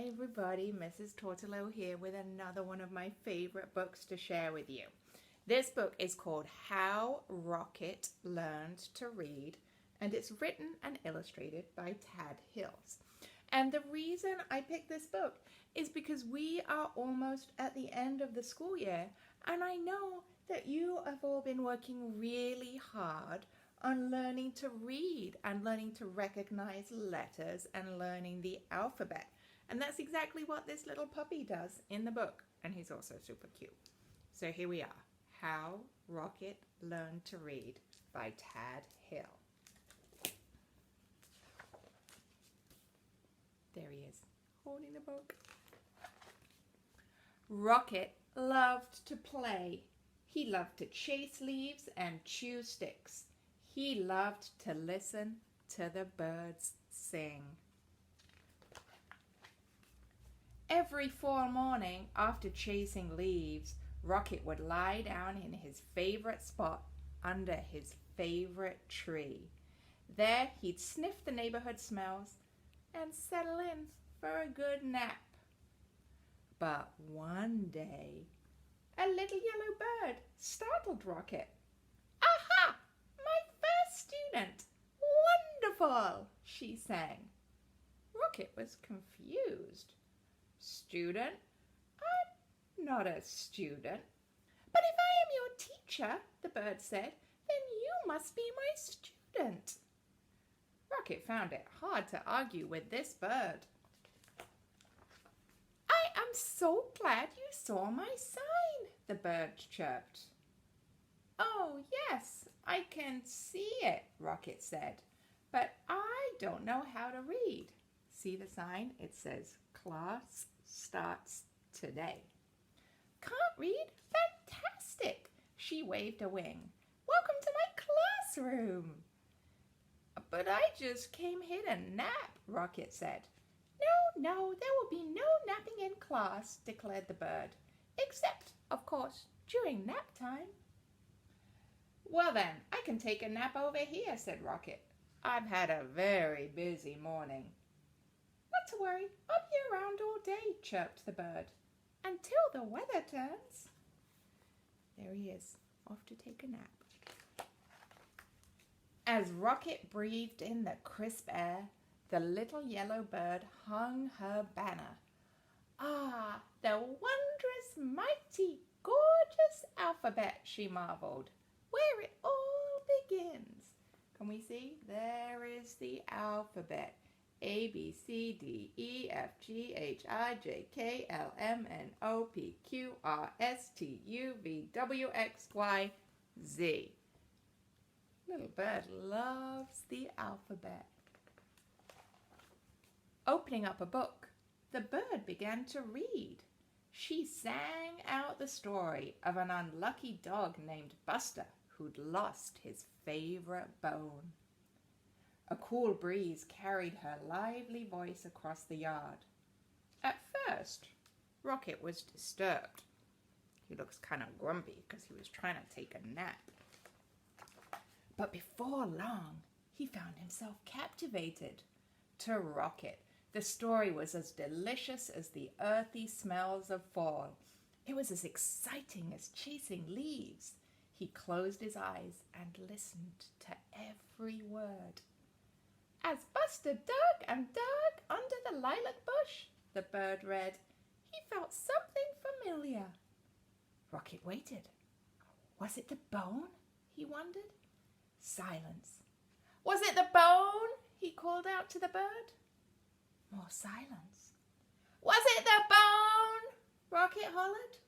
Hi everybody, Mrs. Tourtelot here with another one of my favorite books to share with you. This book is called How Rocket Learned to Read, and it's written and illustrated by Tad Hills. And the reason I picked this book is because we are almost at the end of the school year, and I know that you have all been working really hard on learning to read and learning to recognize letters and learning the alphabet. And that's exactly what this little puppy does in the book. And he's also super cute. So here we are. How Rocket Learned to Read by Tad Hill. There he is, holding the book. Rocket loved to play. He loved to chase leaves and chew sticks. He loved to listen to the birds sing. Every fall morning, after chasing leaves, Rocket would lie down in his favorite spot under his favorite tree. There he'd sniff the neighborhood smells and settle in for a good nap. But one day, a little yellow bird startled Rocket. "Aha! Student! Wonderful!" she sang. Rocket was confused. "Student? I'm not a student." "But if I am your teacher," the bird said, "then you must be my student." Rocket found it hard to argue with this bird. "I am so glad you saw my sign," the bird chirped. "Oh, yes, I can see it," Rocket said, "but I don't know how to read." See the sign? It says, "Class starts today." "Can't read? Fantastic!" She waved a wing. "Welcome to my classroom." "But I just came here to nap," Rocket said. No, there will be no napping in class," declared the bird. "Except, of course, during nap time." "Well then, I can take a nap over here," said Rocket. "I've had a very busy morning." "Not to worry, I'll be around all day," chirped the bird, "until the weather turns." There he is, off to take a nap. As Rocket breathed in the crisp air, the little yellow bird hung her banner. "Ah, the wondrous, mighty, gorgeous alphabet," she marveled, "where it all begins." Can we see? There is the alphabet. A, B, C, D, E, F, G, H, I, J, K, L, M, N, O, P, Q, R, S, T, U, V, W, X, Y, Z. Little bird loves the alphabet. Opening up a book, the bird began to read. She sang out the story of an unlucky dog named Buster who'd lost his favorite bone. A cool breeze carried her lively voice across the yard. At first, Rocket was disturbed. He looks kind of grumpy because he was trying to take a nap. But before long, he found himself captivated. To Rocket, the story was as delicious as the earthy smells of fall. It was as exciting as chasing leaves. He closed his eyes and listened to every word. "As Buster dug and dug under the lilac bush," the bird read, "he felt something familiar." Rocket waited. Was it the bone? He wondered. Silence. "Was it the bone?" he called out to the bird. More silence. "Was it the bone?" Rocket hollered.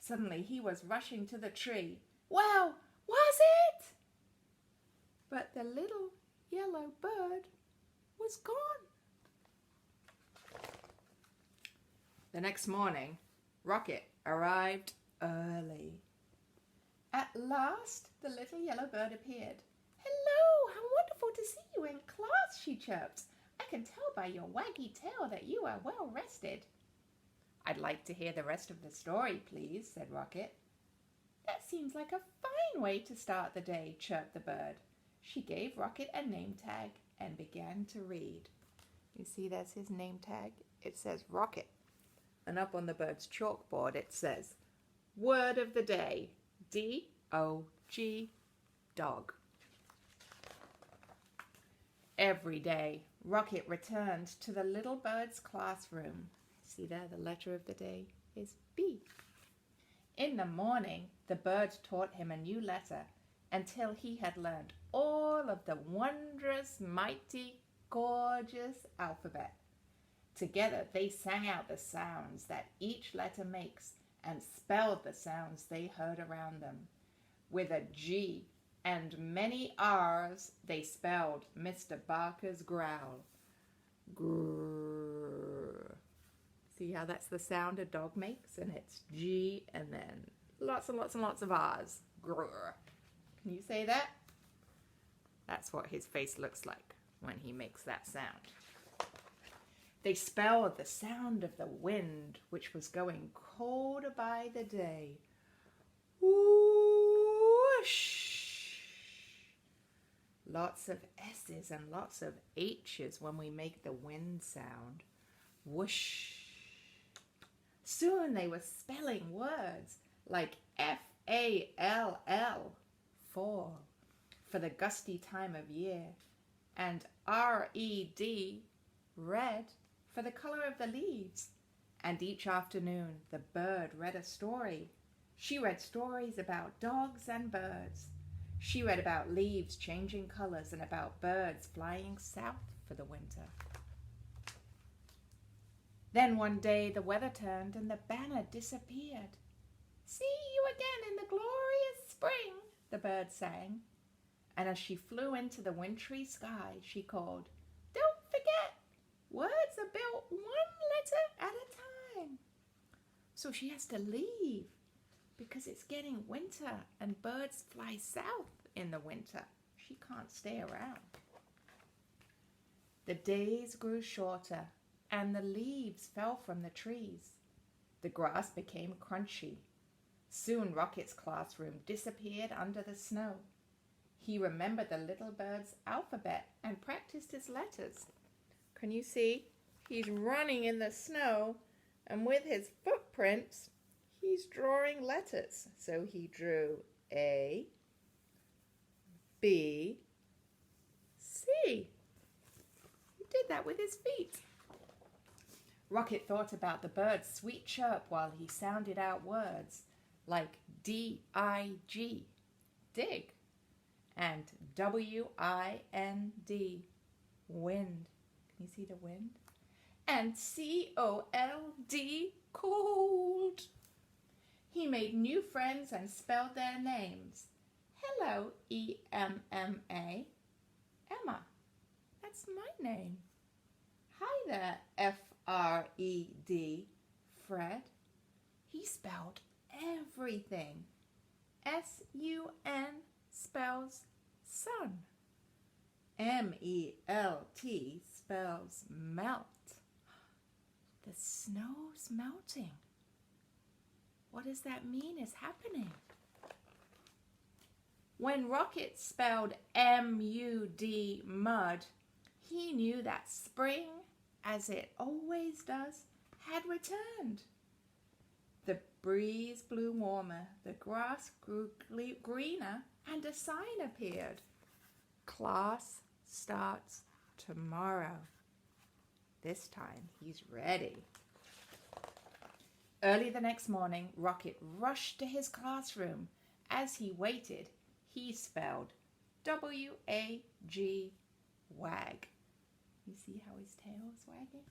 Suddenly he was rushing to the tree. "Well, was it?" But the little yellow bird was gone. The next morning, Rocket arrived early. At last, the little yellow bird appeared. "Hello, how wonderful to see you in class," she chirped. "I can tell by your waggy tail that you are well rested." "I'd like to hear the rest of the story, please," said Rocket. "That seems like a fine way to start the day," chirped the bird. She gave Rocket a name tag and began to read. You see there's his name tag. It says Rocket. And up on the bird's chalkboard it says, word of the day, D-O-G, dog. Every day, Rocket returned to the little bird's classroom. See there, the letter of the day is B. In the morning, the bird taught him a new letter until he had learned all of the wondrous, mighty, gorgeous alphabet. Together, they sang out the sounds that each letter makes and spelled the sounds they heard around them. With a G and many R's, they spelled Mr. Barker's growl. Grrr. See how that's the sound a dog makes? And it's G and then lots and lots and lots of R's. Grrr. Can you say that? That's what his face looks like when he makes that sound. They spelled the sound of the wind, which was going colder by the day. Whoosh! Lots of S's and lots of H's when we make the wind sound. Whoosh! Soon they were spelling words like F-A-L-L, fall, for the gusty time of year, and R-E-D, red, for the color of the leaves. And each afternoon the bird read a story. She read stories about dogs and birds. She read about leaves changing colors and about birds flying south for the winter. Then one day the weather turned and the banner disappeared. See you again in the glorious spring, the bird sang. And as she flew into the wintry sky, she called, don't forget, words are built one letter at a time. So she has to leave because it's getting winter and birds fly south in the winter. She can't stay around. The days grew shorter and the leaves fell from the trees. The grass became crunchy. Soon Rocket's classroom disappeared under the snow. He remembered the little bird's alphabet and practiced his letters. Can you see? He's running in the snow, and with his footprints, he's drawing letters. So he drew A, B, C. He did that with his feet. Rocket thought about the bird's sweet chirp while he sounded out words like D-I-G, dig, and W-I-N-D, wind. Can you see the wind? And C-O-L-D, cold. He made new friends and spelled their names. Hello, E-M-M-A, Emma. That's my name. Hi there, F-R-E-D, Fred. He spelled everything. S-U-N spells sun. M-E-L-T spells melt. The snow's melting. What does that mean is happening? When Rocket spelled M-U-D, mud, he knew that spring, as it always does, had returned. The breeze blew warmer, the grass grew greener, and a sign appeared. Class starts tomorrow. This time he's ready. Early the next morning, Rocket rushed to his classroom. As he waited, he spelled W-A-G, wag. You see how his tail is wagging?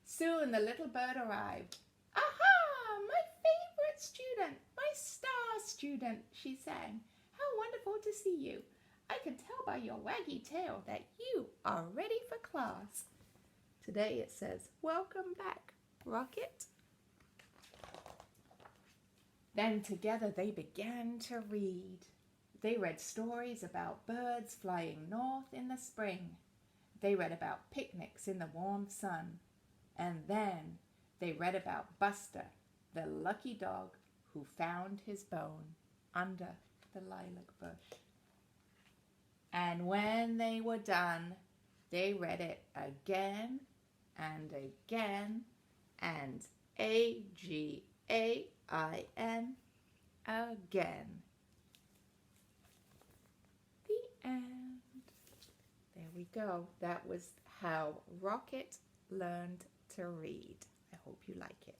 Soon the little bird arrived. Aha! My favorite student, my star student, she sang. How wonderful to see you. I can tell by your waggy tail that you are ready for class. Today it says, welcome back, Rocket. Then together they began to read. They read stories about birds flying north in the spring. They read about picnics in the warm sun. And then they read about Buster, the lucky dog who found his bone under the lilac bush. And when they were done, They read it again and again and AGAIN again. The end. There we go. That was how Rocket learned to read. I hope you like it.